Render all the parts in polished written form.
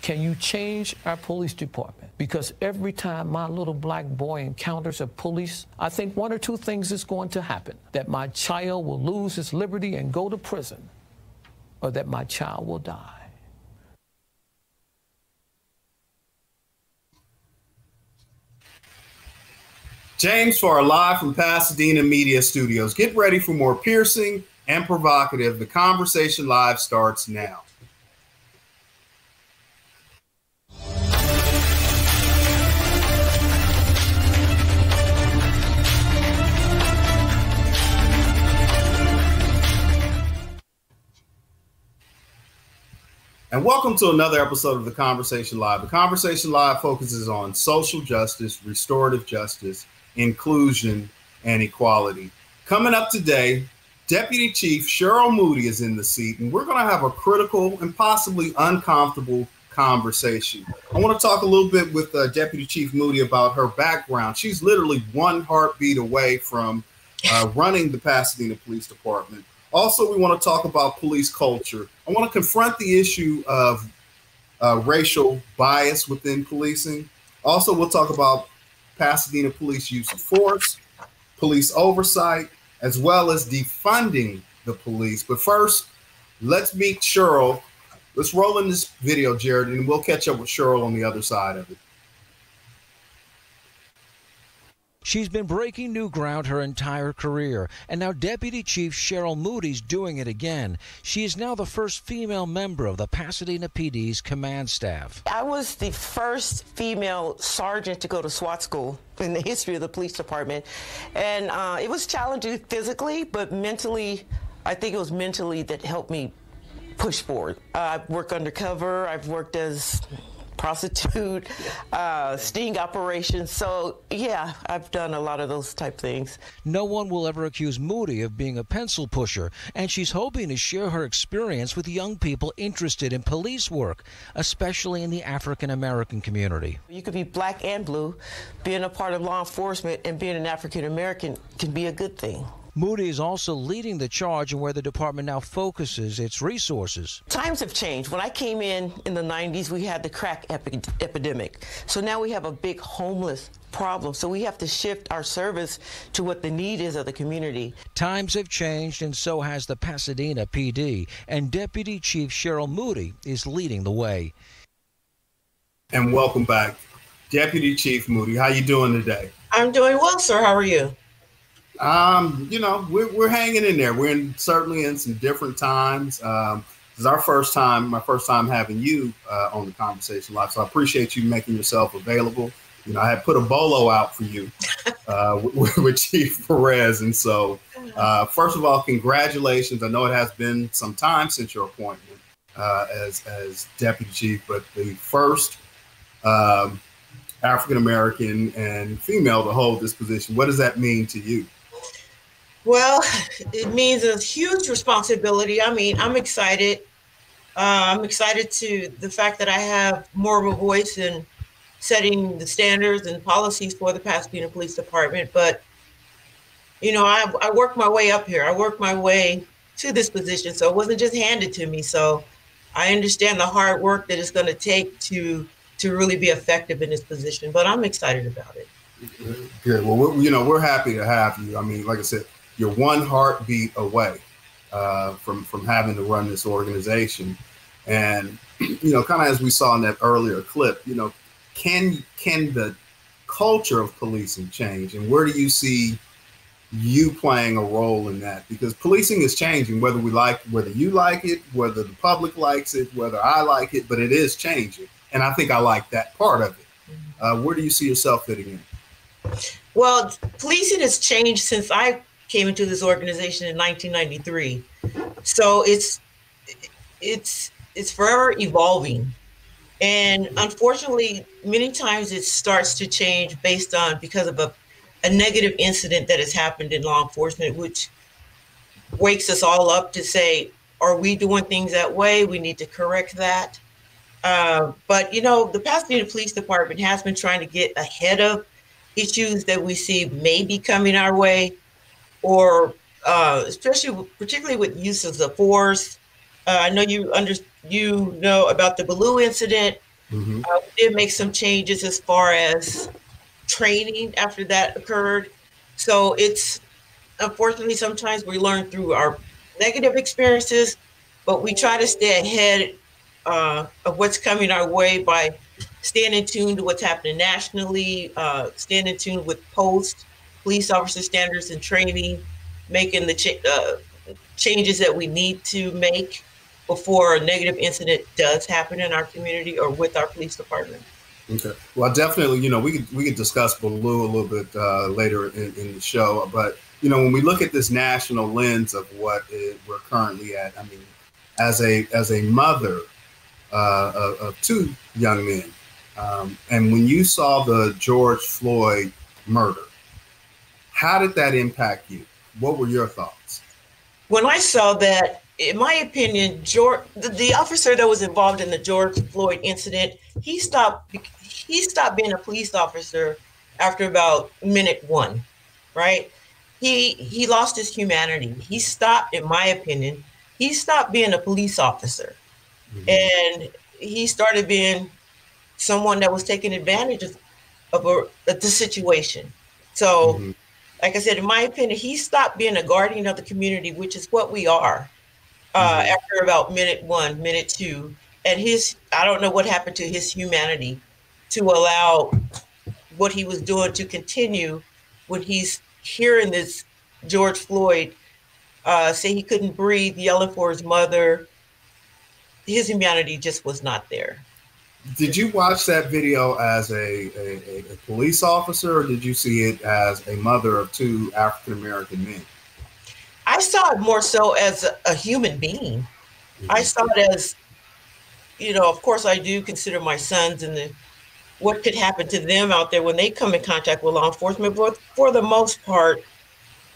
Can you change our police department? Because every time my little black boy encounters a police, I think one or two things is going to happen. That my child will lose his liberty and go to prison, or that my child will die. James Farr, live from Pasadena Media Studios. Get ready for more piercing and provocative. The Conversation Live starts now. And welcome to another episode of The Conversation Live. The Conversation Live focuses on social justice, restorative justice, inclusion, and equality. Coming up today, Deputy Chief Cheryl Moody is in the seat, and we're going to have a critical and possibly uncomfortable conversation. I want to talk a little bit with Deputy Chief Moody about her background. She's literally one heartbeat away from running the Pasadena Police Department. Also, we want to talk about police culture. I want to confront the issue of racial bias within policing. Also, we'll talk about Pasadena police use of force, police oversight, as well as defunding the police. But first, let's meet Cheryl. Let's roll in this video, Jared, and we'll catch up with Cheryl on the other side of it. She's been breaking new ground her entire career, and now Deputy Chief Cheryl Moody's doing it again. She is now the first female member of the Pasadena PD's command staff. I was the first female sergeant to go to SWAT school in the history of the police department, and it was challenging physically, but mentally, I think it was mentally that helped me push forward. I've worked undercover, I've worked as prostitute, sting operations. So yeah, I've done a lot of those type things. No one will ever accuse Moody of being a pencil pusher, and she's hoping to share her experience with young people interested in police work, especially in the African American community. You could be black and blue. Being a part of law enforcement and being an African American can be a good thing. Moody is also leading the charge in where the department now focuses its resources. Times have changed. When I came in the 90s, we had the crack epidemic. So now we have a big homeless problem. So we have to shift our service to what the need is of the community. Times have changed, and so has the Pasadena PD. And Deputy Chief Cheryl Moody is leading the way. And welcome back, Deputy Chief Moody. How you doing today? I'm doing well, sir. How are you? You know, we're hanging in there. We're certainly in some different times. This is my first time having you on the Conversation Live. So I appreciate you making yourself available. You know, I had put a bolo out for you with Chief Perez. And so, first of all, congratulations. I know it has been some time since your appointment as Deputy Chief, but the first African-American and female to hold this position. What does that mean to you? Well, it means a huge responsibility. I mean, I'm excited. I'm excited to the fact that I have more of a voice in setting the standards and policies for the Pasadena Police Department. But, you know, I worked my way up here. I worked my way to this position. So it wasn't just handed to me. So I understand the hard work that it's going to take to really be effective in this position. But I'm excited about it. Good. Well, we're happy to have you. I mean, like I said, you're one heartbeat away from having to run this organization. And, you know, kind of as we saw in that earlier clip, you know, can the culture of policing change? And where do you see you playing a role in that? Because policing is changing, whether you like it, whether the public likes it, whether I like it, but it is changing. And I think I like that part of it. Where do you see yourself fitting in? Well, policing has changed since I came into this organization in 1993. So it's forever evolving. And unfortunately, many times it starts to change because of a negative incident that has happened in law enforcement, which wakes us all up to say, are we doing things that way? We need to correct that. But, you know, the Pasadena Police Department has been trying to get ahead of issues that we see may be coming our way, or particularly with uses of force. I know you know about the Baloo incident, Mm-hmm. We did make some changes as far as training after that occurred. So it's unfortunately sometimes we learn through our negative experiences, but we try to stay ahead of what's coming our way by staying in tune to what's happening nationally, staying in tune with post police officer standards and training, making the changes that we need to make before a negative incident does happen in our community or with our police department. Okay. Well, definitely, we could discuss Baloo a little bit later in the show, but when we look at this national lens of what we're currently at, I mean, as a mother of two young men, and when you saw the George Floyd murder, how did that impact you? What were your thoughts? When I saw that, in my opinion, the officer that was involved in the George Floyd incident, he stopped being a police officer after about minute one, right? He lost his humanity. He stopped, in my opinion, he stopped being a police officer. Mm-hmm. And he started being someone that was taking advantage of the situation. So, mm-hmm. Like I said, in my opinion, he stopped being a guardian of the community, which is what we are, mm-hmm. after about minute one, minute two. And I don't know what happened to his humanity to allow what he was doing to continue when he's hearing this George Floyd say he couldn't breathe, yelling for his mother. His humanity just was not there. Did you watch that video as a police officer, or did you see it as a mother of two African-American men? I saw it more so as a human being. Mm-hmm. I saw it as, of course I do consider my sons and what could happen to them out there when they come in contact with law enforcement. But for the most part,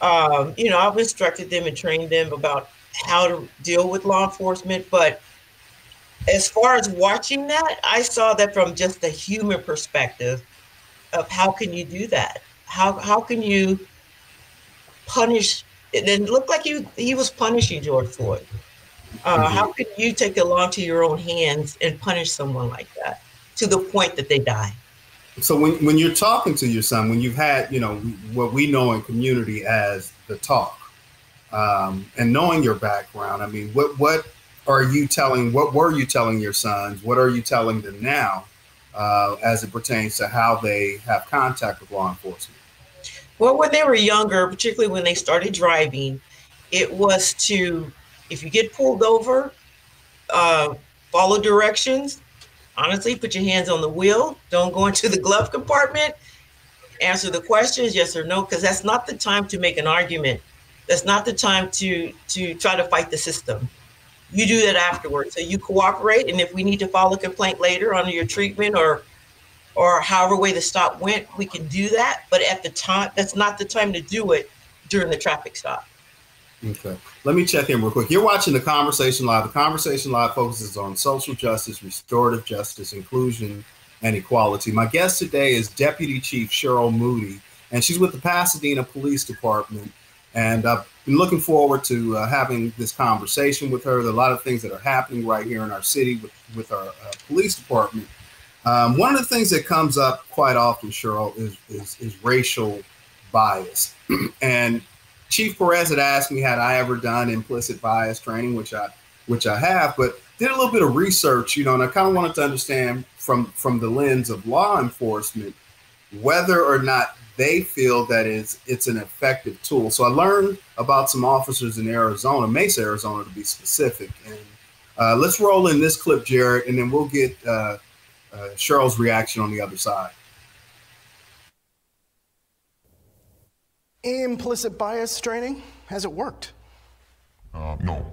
I've instructed them and trained them about how to deal with law enforcement. But as far as watching that, I saw that from just a human perspective of how can you do that? How can you punish? It didn't look like he was punishing George Floyd. Mm-hmm. How can you take the law into your own hands and punish someone like that to the point that they die? So when you're talking to your son, when you've had, what we know in community as the talk, and knowing your background, I mean, what were you telling your sons? What are you telling them now as it pertains to how they have contact with law enforcement? Well, when they were younger, particularly when they started driving, it was if you get pulled over, follow directions. Honestly, put your hands on the wheel. Don't go into the glove compartment. Answer the questions, yes or no, because that's not the time to make an argument. That's not the time to try to fight the system. You do that afterwards. So you cooperate, and if we need to file a complaint later on your treatment or however way the stop went, we can do that. But at the time, that's not the time to do it during the traffic stop. Okay. Let me check in real quick. You're watching The Conversation Live. The Conversation Live focuses on social justice, restorative justice, inclusion, and equality. My guest today is Deputy Chief Cheryl Moody, and she's with the Pasadena Police Department. And I've been looking forward to having this conversation with her. There are a lot of things that are happening right here in our city with our police department. One of the things that comes up quite often, Cheryl, is racial bias. And Chief Perez had asked me, had I ever done implicit bias training, which I have, but did a little bit of research, and I kind of wanted to understand from the lens of law enforcement whether or not they feel that it's an effective tool. So I learned about some officers in Arizona, Mesa, Arizona, to be specific. And let's roll in this clip, Jared, and then we'll get Cheryl's reaction on the other side. Implicit bias training, has it worked? No.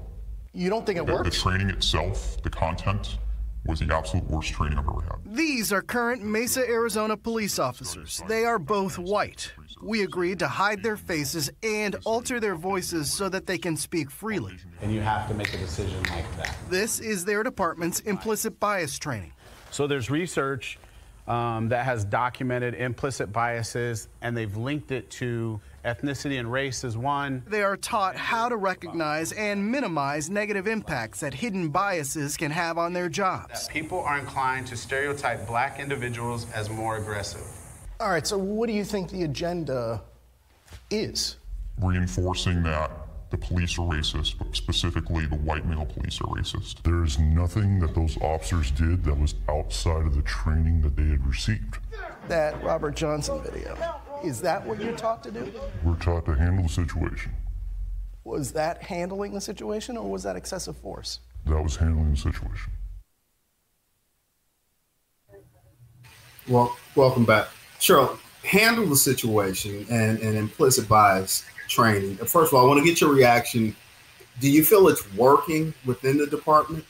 You don't think it worked? The training itself, the content, was the absolute worst training I've ever had. These are current Mesa, Arizona police officers. They are both white. We agreed to hide their faces and alter their voices so that they can speak freely. And you have to make a decision like that. This is their department's implicit bias training. So there's research that has documented implicit biases, and they've linked it to Ethnicity and race is one. They are taught how to recognize and minimize negative impacts that hidden biases can have on their jobs. People are inclined to stereotype black individuals as more aggressive. All right, so what do you think the agenda is? Reinforcing that the police are racist, but specifically the white male police are racist. There's nothing that those officers did that was outside of the training that they had received. That Robert Johnson video, is that what you're taught to do? We're taught to handle the situation. Was that handling the situation, or was that excessive force? That was handling the situation. Well, welcome back. Cheryl, handle the situation and implicit bias training. First of all, I want to get your reaction. Do you feel it's working within the department,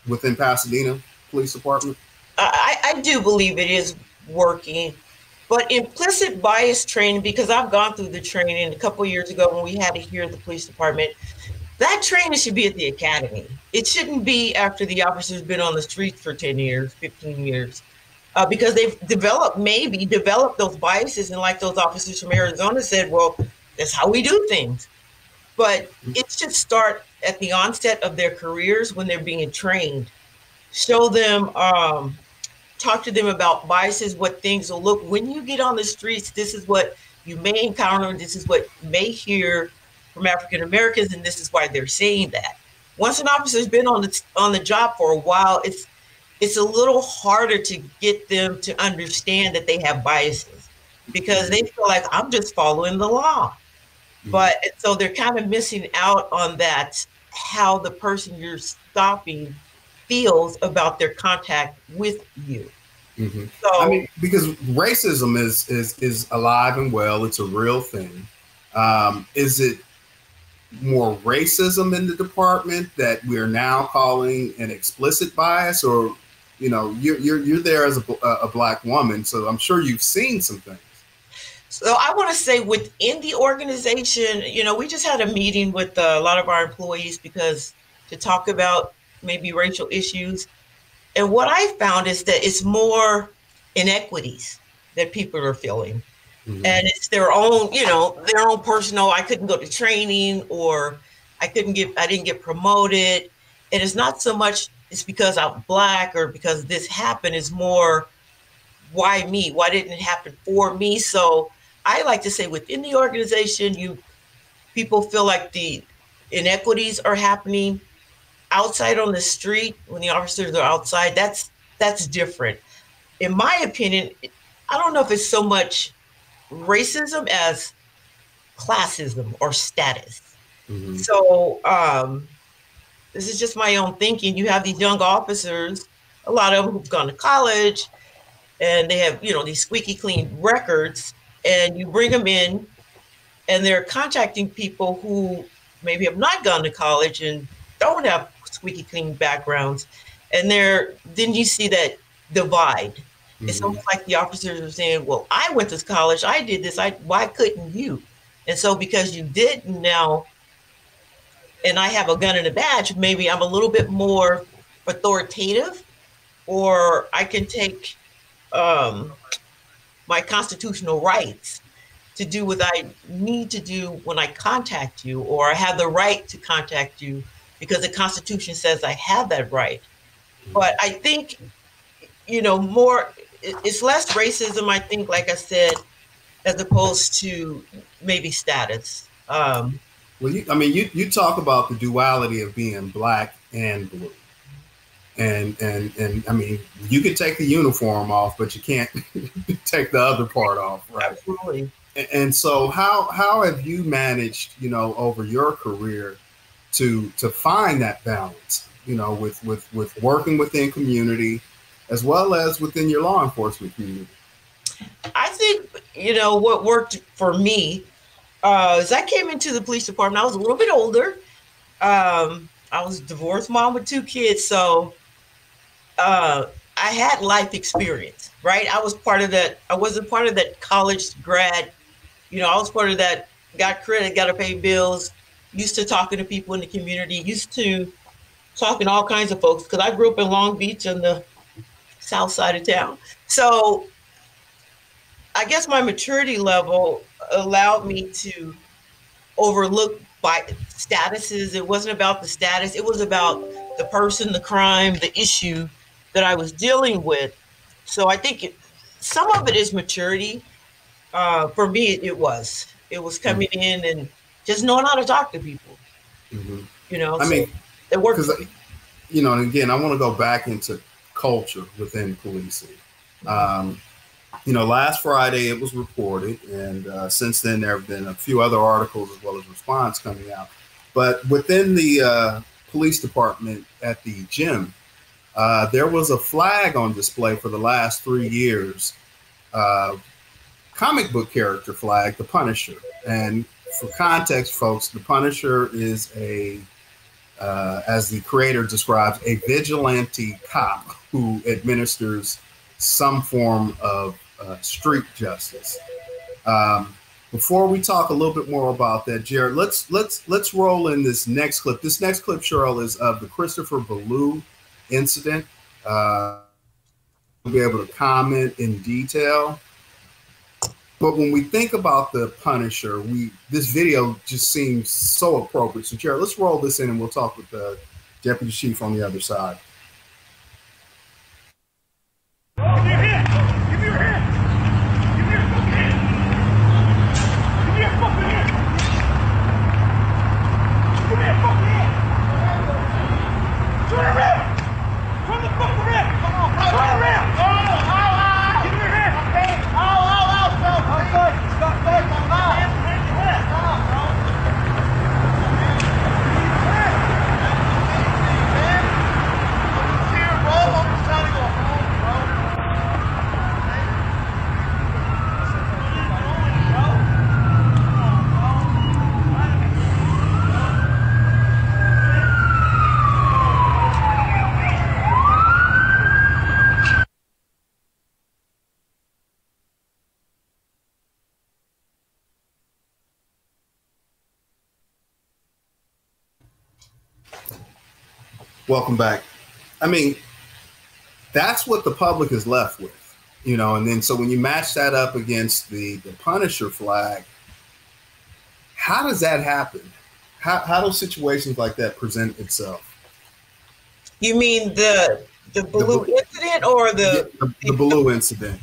within Pasadena Police Department? I do believe it is working, but implicit bias training, because I've gone through the training a couple of years ago when we had it here at the police department, that training should be at the academy. It shouldn't be after the officer's been on the streets for 10 years, 15 years. Because they've developed those biases. And like those officers from Arizona said, well, that's how we do things. But it should start at the onset of their careers when they're being trained. Show them, talk to them about biases, what things will look. When you get on the streets, this is what you may encounter. This is what you may hear from African Americans, and this is why they're saying that. Once an officer's been on the job for a while, it's a little harder to get them to understand that they have biases, because they feel like I'm just following the law. But so they're kind of missing out on that, how the person you're stopping feels about their contact with you. Mm-hmm. So, I mean, because racism is alive and well, it's a real thing. Is it more racism in the department that we're now calling an explicit bias, or you're there as a black woman, so I'm sure you've seen some things. So I want to say within the organization, we just had a meeting with a lot of our employees to talk about maybe racial issues. And what I found is that it's more inequities that people are feeling. Mm-hmm. And it's their own personal, I couldn't go to training, or I didn't get promoted. And it's not so much it's because I'm black or because this happened. It's more, why me? Why didn't it happen for me? So I like to say within the organization, people feel like the inequities are happening. Outside on the street, when the officers are outside, that's different. In my opinion, I don't know if it's so much racism as classism or status. Mm-hmm. So this is just my own thinking. You have these young officers, a lot of them who've gone to college, and they have, these squeaky clean records, and you bring them in and they're contacting people who maybe have not gone to college and don't have squeaky clean backgrounds. And then you see that divide. Mm-hmm. It's almost like the officers are saying, well, I went to college, I did this, why couldn't you? And so because you didn't now, and I have a gun and a badge, maybe I'm a little bit more authoritative, or I can take my constitutional rights to do what I need to do when I contact you, or I have the right to contact you because the Constitution says I have that right. But I think, it's less racism, I think, like I said, as opposed to maybe status. Well, you talk about the duality of being black and blue. And I mean, you can take the uniform off, but you can't take the other part off, right? Absolutely. And so how have you managed, over your career to find that balance, with working within community as well as within your law enforcement community? I think, what worked for me is I came into the police department. I was a little bit older. I was a divorced mom with 2 kids. So I had life experience, right? I was part of that. I wasn't part of that college grad. I was part of that, got credit, got to pay bills, used to talking to people in the community, used to talking to all kinds of folks, because I grew up in Long Beach on the south side of town. So I guess my maturity level allowed me to overlook by statuses. It wasn't about the status. It was about the person, the crime, the issue that I was dealing with. So I think some of it is maturity. For me, it was coming in and just knowing how to talk to people. You know, I mean, it worked. You know, and again, I want to go back into culture within policing. You know, last Friday it was reported, and since then there have been a few other articles as well as response coming out. But within the police department at the gym, there was a flag on display for the last 3 years, comic book character flag, the Punisher. And for context, folks, the Punisher is as the creator describes, a vigilante cop who administers some form of street justice. Before we talk a little bit more about that, Jared, let's roll in this next clip. This next clip, Cheryl, is of the Christopher Ballou incident. We'll be able to comment in detail. But when we think about the Punisher, this video just seems so appropriate. So, Cheryl, let's roll this in and we'll talk with the Deputy Chief on the other side. Give me your hand! Give me your hand! Give me your fucking hand! Give me your fucking hand! Give me your fucking hand! Turn around! Turn the fuck around! Turn around! Give me your hand! Okay. Stop, Welcome back. I mean, that's what the public is left with, you know, and then so when you match that up against the Punisher flag, how does that happen? How do situations like that present itself? You mean the Ballou incident or the Ballou incident?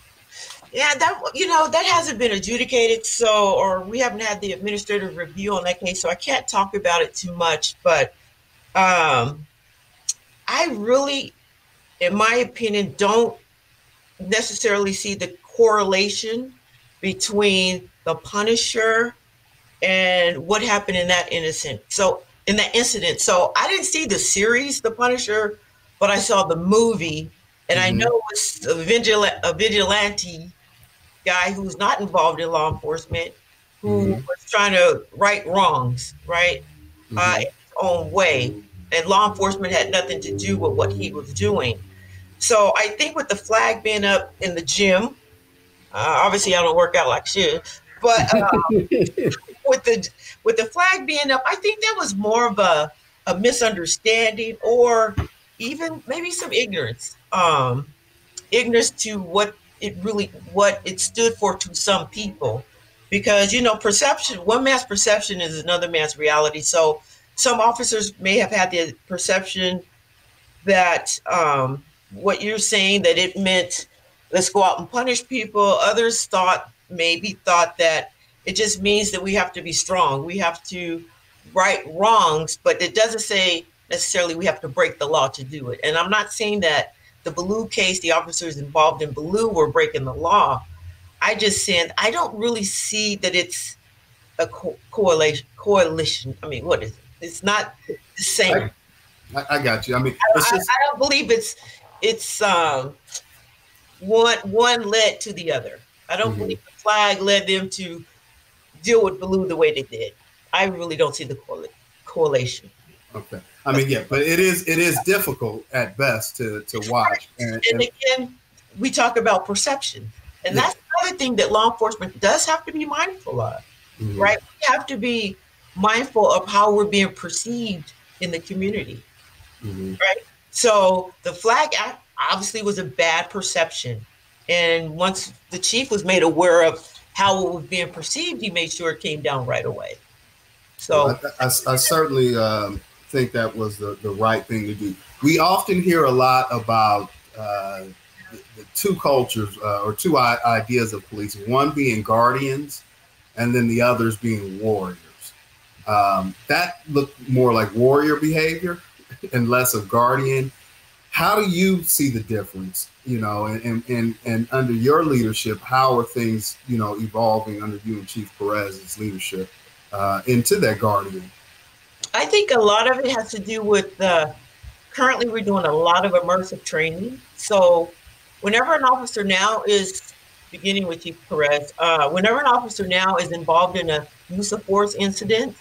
Yeah, that hasn't been adjudicated, or we haven't had the administrative review on that case, so I can't talk about it too much. But I really, in my opinion, don't necessarily see the correlation between the Punisher and what happened in that incident. So I didn't see the series, The Punisher, but I saw the movie, and I know it's a vigilante guy who's not involved in law enforcement, who was trying to right wrongs, right, in his own way. And law enforcement had nothing to do with what he was doing. So I think with the flag being up in the gym, obviously I don't work out like shit, but with the flag being up, I think that was more of a misunderstanding, or even maybe some ignorance, ignorance to what it stood for to some people, because perception, one man's perception is another man's reality. So some officers may have had the perception that what you're saying, that it meant let's go out and punish people. Others maybe thought that it just means that we have to be strong. We have to right wrongs, but it doesn't say necessarily we have to break the law to do it. And I'm not saying that the Ballou case, the officers involved in Ballou were breaking the law. I just said I don't really see that it's a coalition. I mean, what is it? It's not the same. I got you. I mean, I don't believe it's one led to the other. I don't believe the flag led them to deal with Ballou the way they did. I really don't see the correlation. Okay. I mean, yeah, but it is difficult at best to watch. And again, we talk about perception, and that's another thing that law enforcement does have to be mindful of, right? We have to be mindful of how we're being perceived in the community, right? So the flag obviously was a bad perception, And once the chief was made aware of how it was being perceived, he made sure it came down right away. So well, I certainly think that was the right thing to do. We often hear a lot about the two cultures or two ideas of policing, one being guardians and then the others being warriors. That looked more like warrior behavior and less of guardian. How do you see the difference, and under your leadership, how are things, evolving under you and Chief Perez's leadership into that guardian? I think a lot of it has to do with currently we're doing a lot of immersive training. So whenever an officer now is, beginning with Chief Perez, whenever an officer now is involved in a use of force incident,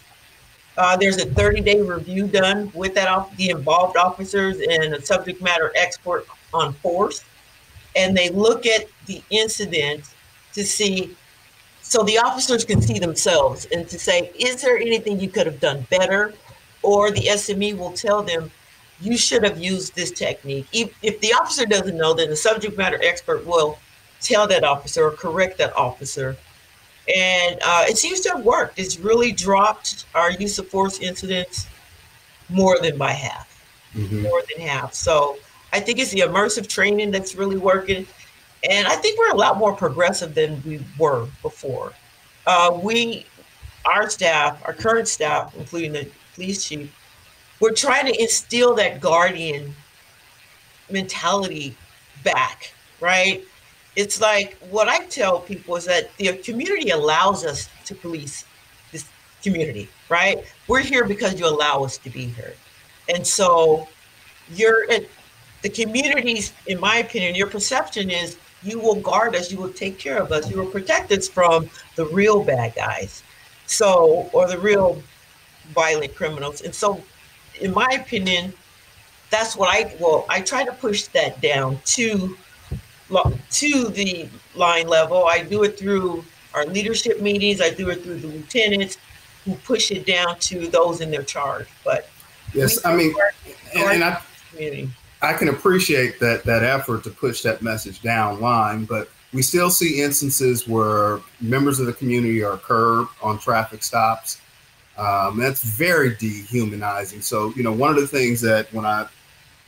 there's a 30-day review done with the involved officers and a subject matter expert on force. And they look at the incident to see, so the officers can see themselves and to say, is there anything you could have done better? Or the SME will tell them, you should have used this technique. If the officer doesn't know, then the subject matter expert will tell that officer or correct that officer. And it seems to have worked. It's really dropped our use of force incidents more than by half, more than half. So I think it's the immersive training that's really working. And I think we're a lot more progressive than we were before. Our staff, our current staff, including the police chief, we're trying to instill that guardian mentality back, right? It's like what I tell people is that the community allows us to police this community, right? We're here because you allow us to be here. And so the community's, in my opinion, your perception is you will guard us, you will take care of us, you will protect us from the real bad guys, or the real violent criminals. And so, in my opinion, that's what I try to push that down to the line level. I do it through our leadership meetings. I do it through the lieutenants who push it down to those in their charge. But yes, I mean, and I can appreciate that effort to push that message down line, but we still see instances where members of the community are curbed on traffic stops. That's very dehumanizing. So, one of the things that when I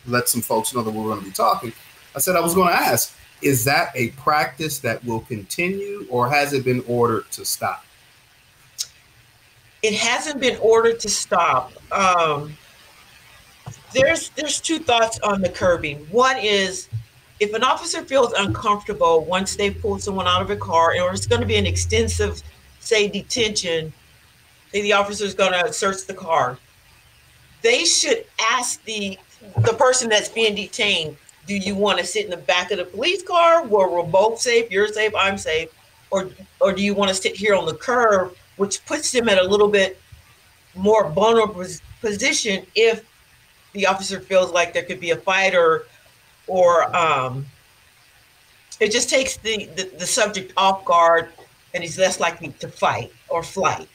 let some folks know that we're going to be talking, I said I was going to ask, is that a practice that will continue or has it been ordered to stop? It hasn't been ordered to stop. There's two thoughts on the curbing. One is, if an officer feels uncomfortable once they pull someone out of a car, or it's going to be an extensive, say, detention, say the officer is going to search the car, they should ask the person that's being detained, do you want to sit in the back of the police car where we're both safe, you're safe, I'm safe, or do you want to sit here on the curb, which puts them at a little bit more vulnerable position if the officer feels like there could be a fight or it just takes the subject off guard and he's less likely to fight or flight.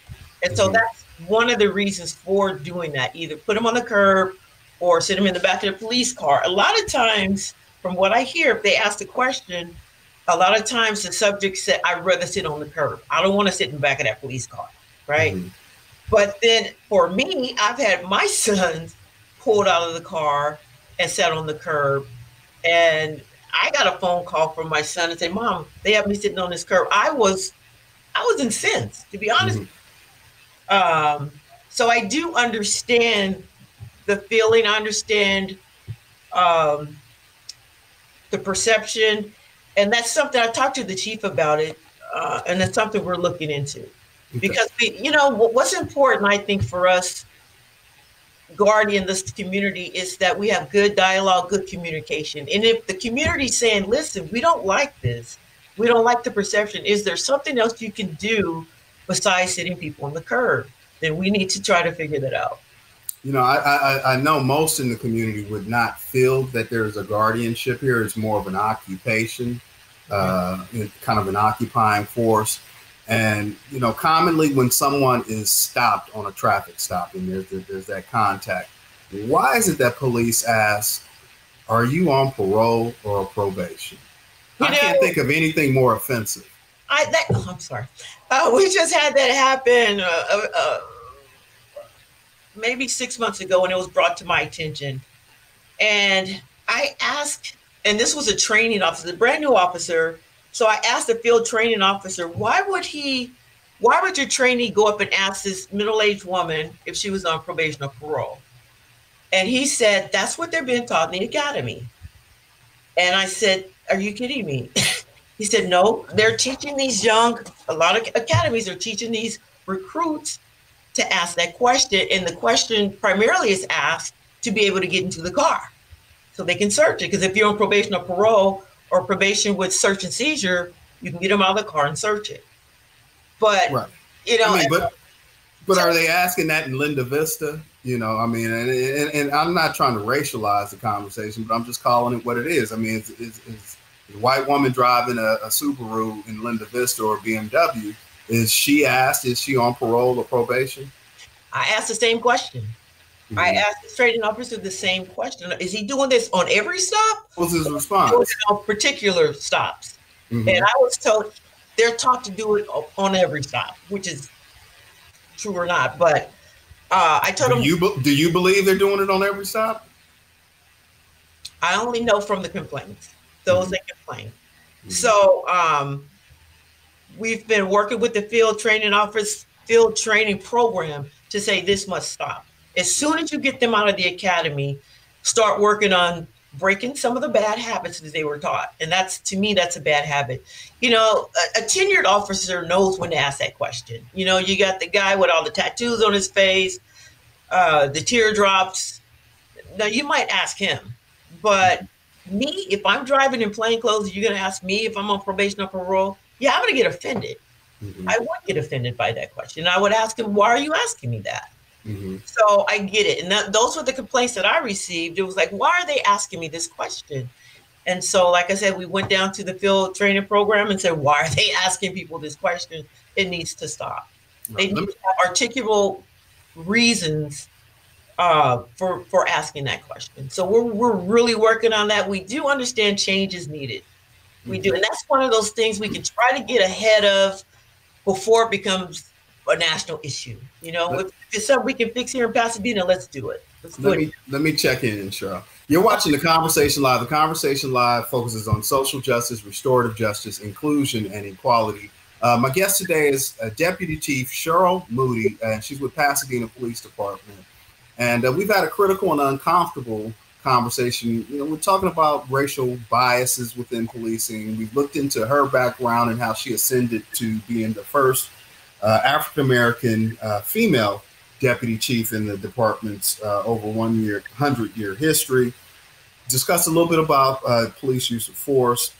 And so that's one of the reasons for doing that, either put him on the curb or sit him in the back of the police car. A lot of times, from what I hear, if they ask the question, a lot of times the subject said, I'd rather sit on the curb. I don't want to sit in the back of that police car, right? But then for me, I've had my sons pulled out of the car and sat on the curb. And I got a phone call from my son and said, Mom, they have me sitting on this curb. I was incensed, to be honest. So I do understand the feeling. I understand the perception. And that's something I talked to the chief about it. And that's something we're looking into. Because what's important, I think, for us guarding this community is that we have good dialogue, good communication. And if the community's saying, listen, we don't like this, we don't like the perception, is there something else you can do besides sitting people on the curb? Then we need to try to figure that out. I know most in the community would not feel that there's a guardianship here. It's more of an occupation, kind of an occupying force. And, commonly when someone is stopped on a traffic stop and there's that contact, why is it that police ask, are you on parole or probation? I can't think of anything more offensive. I'm sorry. We just had that happen maybe 6 months ago, and it was brought to my attention. And I asked, and this was a training officer, a brand new officer. So I asked the field training officer, why would your trainee go up and ask this middle-aged woman if she was on probation or parole? And he said, that's what they're being taught in the academy. And I said, are you kidding me? He said, no, they're teaching a lot of academies are teaching these recruits to ask that question. And the question primarily is asked to be able to get into the car so they can search it. Because if you're on probation or parole or probation with search and seizure, you can get them out of the car and search it. But, right. But are they asking that in Linda Vista? And I'm not trying to racialize the conversation, but I'm just calling it what it is. I mean, it's a white woman driving a Subaru in Linda Vista or BMW. Is she asked, is she on parole or probation? I asked the same question. Mm-hmm. I asked the training officer the same question. Is he doing this on every stop? What's his response? On particular stops. Mm-hmm. And I was told they're taught to do it on every stop, which is true or not. But I told him. Do you believe they're doing it on every stop? I only know from the complaints, those that complain. Mm-hmm. So we've been working with the field training program to say this must stop. As soon as you get them out of the academy, start working on breaking some of the bad habits that they were taught. And to me, that's a bad habit. A tenured officer knows when to ask that question. You got the guy with all the tattoos on his face, the teardrops. Now, you might ask him, but me, if I'm driving in plain clothes, you're going to ask me if I'm on probation or parole? Yeah, I'm going to get offended. Mm-hmm. I would get offended by that question. I would ask him, why are you asking me that? Mm-hmm. So I get it. And those were the complaints that I received. It was like, why are they asking me this question? And so, like I said, we went down to the field training program and said, why are they asking people this question? It needs to stop. Right. They need to have articulable reasons for asking that question. So we're really working on that. We do understand change is needed. We do. And that's one of those things we can try to get ahead of before it becomes a national issue. If it's something we can fix here in Pasadena, let's do it. Let me check in, Cheryl. You're watching The Conversation Live. The Conversation Live focuses on social justice, restorative justice, inclusion, and equality. My guest today is Deputy Chief Cheryl Moody, and she's with Pasadena Police Department. And we've had a critical and uncomfortable conversation. We're talking about racial biases within policing. We've looked into her background and how she ascended to being the first African-American female deputy chief in the department's over 100-year history. Discussed a little bit about police use of force.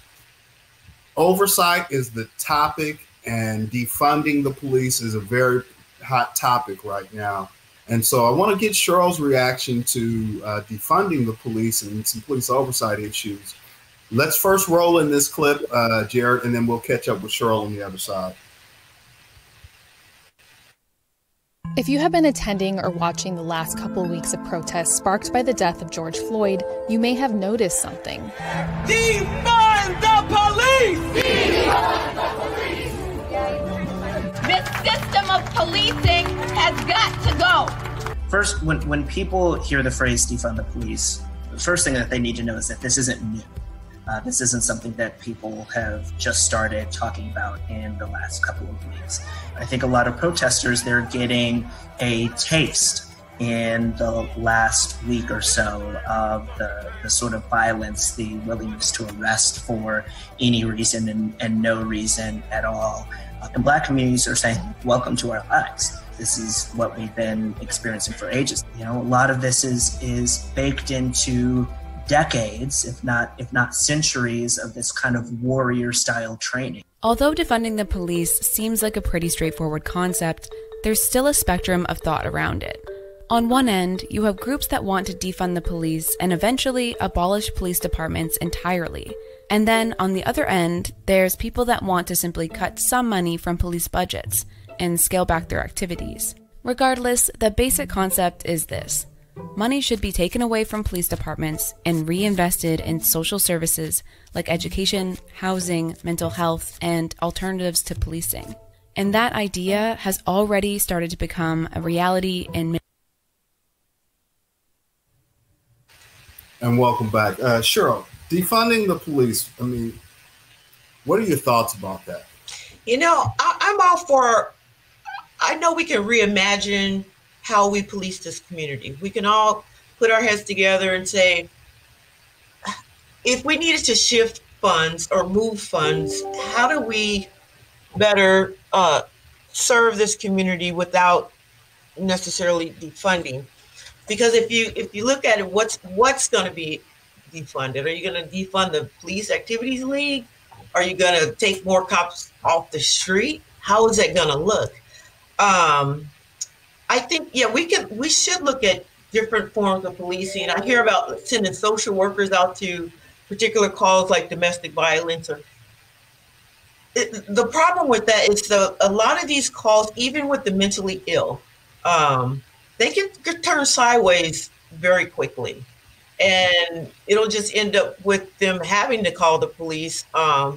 Oversight is the topic, and defunding the police is a very hot topic right now. And so I want to get Cheryl's reaction to defunding the police and some police oversight issues. Let's first roll in this clip, Jared, and then we'll catch up with Cheryl on the other side. If you have been attending or watching the last couple of weeks of protests sparked by the death of George Floyd, you may have noticed something. Defund the police! Defund the police! This system of policing has got to go. First, when people hear the phrase defund the police, the first thing that they need to know is that this isn't new. This isn't something that people have just started talking about in the last couple of weeks. I think a lot of protesters, they're getting a taste in the last week or so of the sort of violence, the willingness to arrest for any reason and no reason at all. And Black communities are saying, welcome to our lives. This is what we've been experiencing for ages. A lot of this is baked into decades, if not centuries, of this kind of warrior style training. Although defunding the police seems like a pretty straightforward concept, there's still a spectrum of thought around it. On one end, you have groups that want to defund the police and eventually abolish police departments entirely. And then on the other end, there's people that want to simply cut some money from police budgets and scale back their activities. Regardless, the basic concept is this. Money should be taken away from police departments and reinvested in social services like education, housing, mental health, and alternatives to policing. And that idea has already started to become a reality in. And welcome back. Cheryl, defunding the police, I mean, what are your thoughts about that? You know, I'm all for, I know we can reimagine how we police this community. We can all put our heads together and say, if we needed to shift funds or move funds, how do we better serve this community without necessarily defunding? Because if you look at it, what's going to be defunded? Are you going to defund the Police Activities League? Are you going to take more cops off the street? How is that going to look? I think, yeah, we should look at different forms of policing. I hear about sending social workers out to particular calls like domestic violence. The problem with that is a lot of these calls, even with the mentally ill, they can turn sideways very quickly. And it'll just end up with them having to call the police.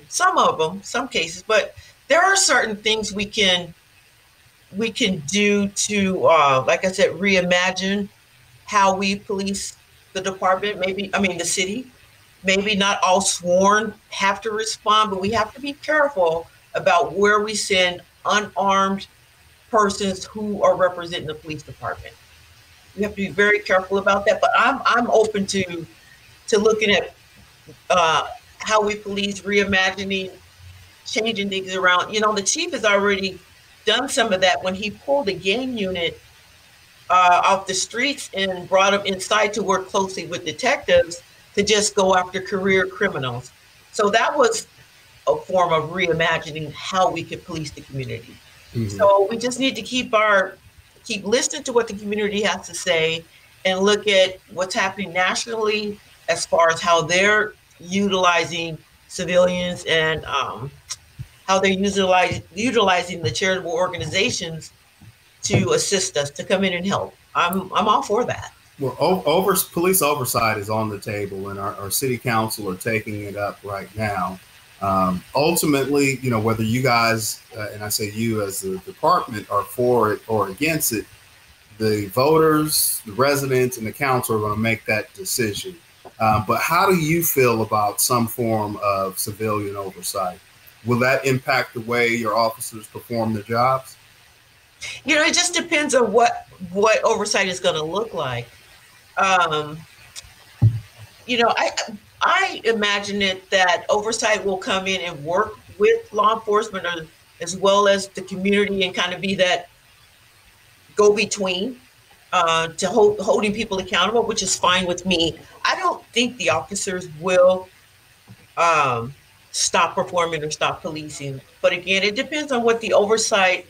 Some of them, some cases, but there are certain things we can do to, like I said, reimagine how we police the department, the city. Maybe not all sworn have to respond, but we have to be careful about where we send unarmed persons who are representing the police department. We have to be very careful about that, but I'm open to looking at how we police, reimagining, changing things around. You know, the chief has already done some of that when he pulled a gang unit off the streets and brought them inside to work closely with detectives to just go after career criminals. So that was a form of reimagining how we could police the community. Mm-hmm. So we just need to keep listening to what the community has to say and look at what's happening nationally as far as how they're utilizing civilians and how they're utilizing the charitable organizations to assist us, to come in and help. I'm all for that. Well, police oversight is on the table, and our city council are taking it up right now. Ultimately, you know, whether you guys, and I say you as the department, are for it or against it, the voters, the residents, and the council are going to make that decision. But how do you feel about some form of civilian oversight? Will that impact the way your officers perform their jobs? You know, it just depends on what oversight is going to look like. You know, I imagine it that oversight will come in and work with law enforcement as well as the community and kind of be that go-between to holding people accountable, which is fine with me. I don't think the officers will stop performing or stop policing. But again, it depends on what the oversight,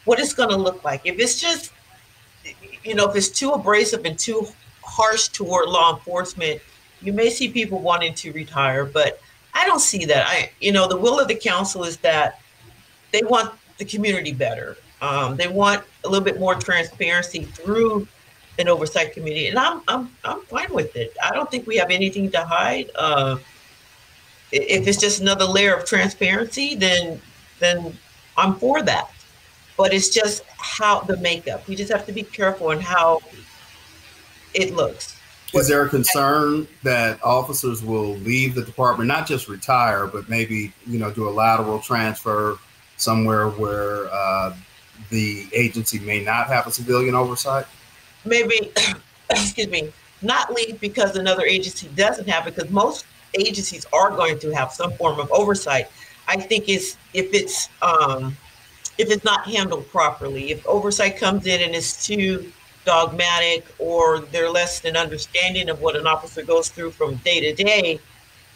what it's going to look like. If it's just, you know, if it's too abrasive and too harsh toward law enforcement, you may see people wanting to retire, but I don't see that. You know, the will of the council is that they want the community better. They want a little bit more transparency through an oversight committee, and I'm fine with it. I don't think we have anything to hide. If it's just another layer of transparency, then I'm for that. But it's just how the makeup. We just have to be careful on how it looks. Is there a concern that officers will leave the department, not just retire, but maybe, you know, do a lateral transfer somewhere where the agency may not have a civilian oversight? Maybe, excuse me, not leave because another agency doesn't have it, because most agencies are going to have some form of oversight. I think if it's not handled properly, if oversight comes in and is too dogmatic, or they're less than understanding of what an officer goes through from day to day,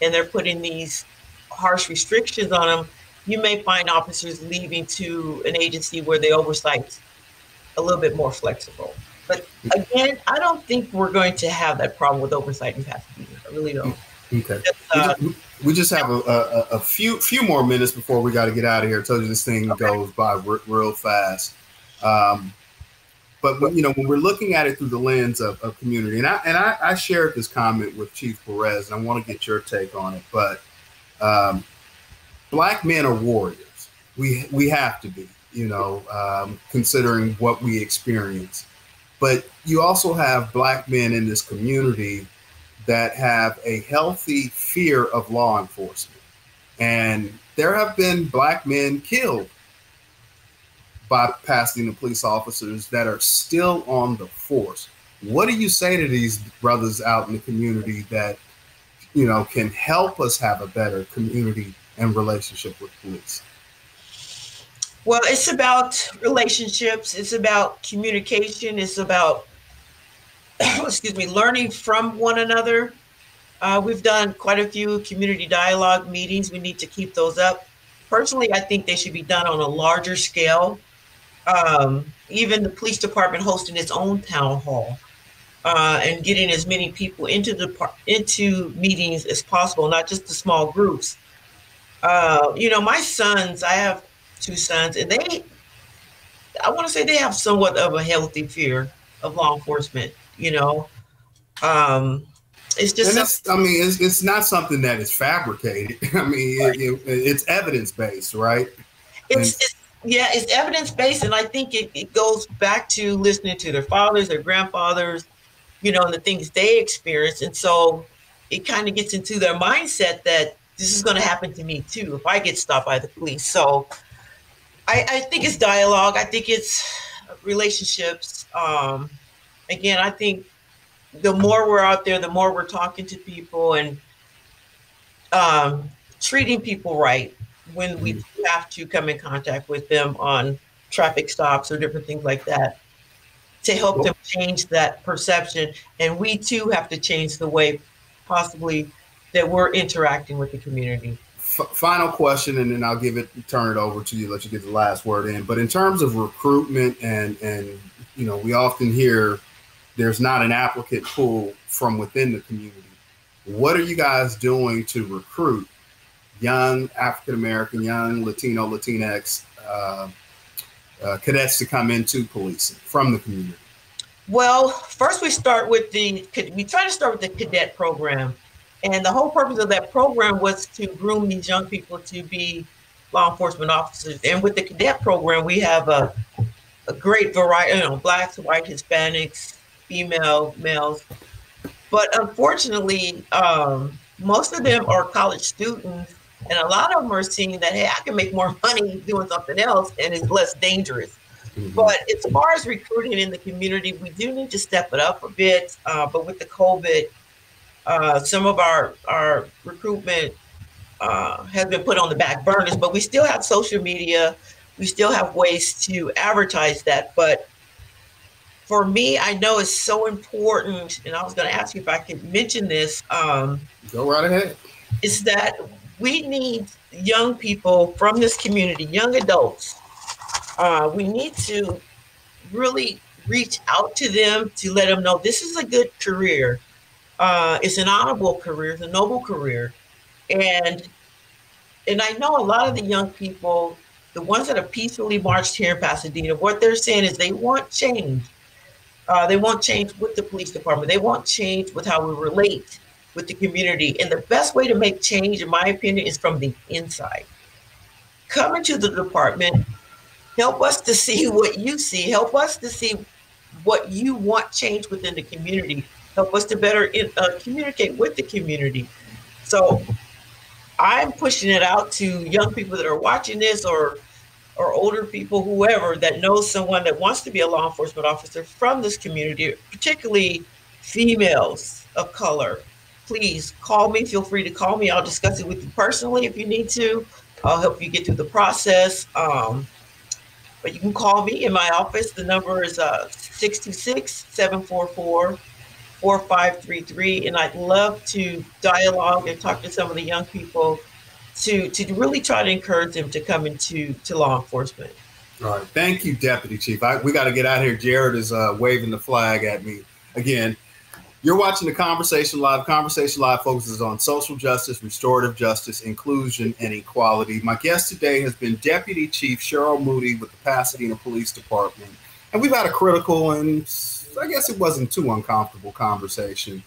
and they're putting these harsh restrictions on them, you may find officers leaving to an agency where the oversight's a little bit more flexible. But again, I don't think we're going to have that problem with oversight in Pasadena. I really don't. Okay. We just have a few more minutes before we got to get out of here. I told you this thing goes by real fast. But when, when we're looking at it through the lens of community, and I shared this comment with Chief Perez, and I want to get your take on it. But Black men are warriors. We have to be, considering what we experience. But you also have Black men in this community that have a healthy fear of law enforcement. And there have been Black men killed by Pasadena police officers that are still on the force. What do you say to these brothers out in the community that, can help us have a better community and relationship with police? Well, it's about relationships. It's about communication. It's about, learning from one another. We've done quite a few community dialogue meetings. We need to keep those up. Personally, I think they should be done on a larger scale. Even the police department hosting its own town hall and getting as many people into meetings as possible, not just the small groups. My sons, I have 2 sons, and I want to say they have somewhat of a healthy fear of law enforcement. It's just, it's not something that is fabricated. It's evidence-based, right? It's evidence-based, and I think it goes back to listening to their fathers, their grandfathers, and the things they experienced. And so it kind of gets into their mindset that this is going to happen to me too if I get stopped by the police. So I think it's dialogue. I think it's relationships. Again, I think the more we're out there, the more we're talking to people and treating people right when we have to come in contact with them on traffic stops or different things like that to help them change that perception. And we too have to change the way possibly that we're interacting with the community. Final question, and then I'll turn it over to you, let you get the last word in. But in terms of recruitment and we often hear there's not an applicant pool from within the community. What are you guys doing to recruit young African-American, young Latino, Latinx cadets to come into policing from the community? Well, first we try to start with the cadet program. And the whole purpose of that program was to groom these young people to be law enforcement officers. And with the cadet program, we have a great variety, Blacks, white, Hispanics, female, males. But unfortunately, most of them are college students, and a lot of them are seeing that, hey, I can make more money doing something else and it's less dangerous. Mm-hmm. But as far as recruiting in the community, we do need to step it up a bit. But with the COVID, some of our recruitment has been put on the back burners, but we still have social media. We still have ways to advertise that. But for me, I know it's so important, and I was going to ask you if I could mention this. Go right ahead. Is that we need young people from this community, young adults. We need to really reach out to them to let them know this is a good career. It's an honorable career, it's a noble career. And I know a lot of the young people, the ones that have peacefully marched here in Pasadena, what they're saying is they want change. They want change with the police department. They want change with how we relate with the community. And the best way to make change, in my opinion, is from the inside. Come into the department, help us to see what you see, help us to see what you want change within the community, help us to better communicate with the community. So I'm pushing it out to young people that are watching this or older people, whoever that knows someone that wants to be a law enforcement officer from this community, particularly females of color. Please call me. Feel free to call me. I'll discuss it with you personally if you need to. I'll help you get through the process. But you can call me in my office. The number is 626-744-4533. And I'd love to dialogue and talk to some of the young people to really try to encourage them to come into law enforcement. All right. Thank you, Deputy Chief. We got to get out of here. Jared is waving the flag at me. Again, you're watching the Conversation Live. Conversation Live focuses on social justice, restorative justice, inclusion, and equality. My guest today has been Deputy Chief Cheryl Moody with the Pasadena Police Department. And we've had a critical and I guess it wasn't too uncomfortable conversation.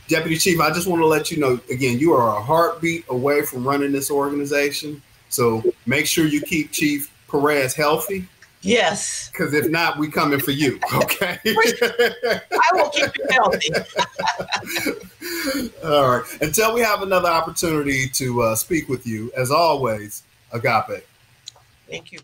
Deputy Chief, I just want to let you know, again, you are a heartbeat away from running this organization. So make sure you keep Chief Perez healthy. Yes. Because if not, we coming for you, okay? I will keep you healthy. All right. Until we have another opportunity to speak with you, as always, Agape. Thank you.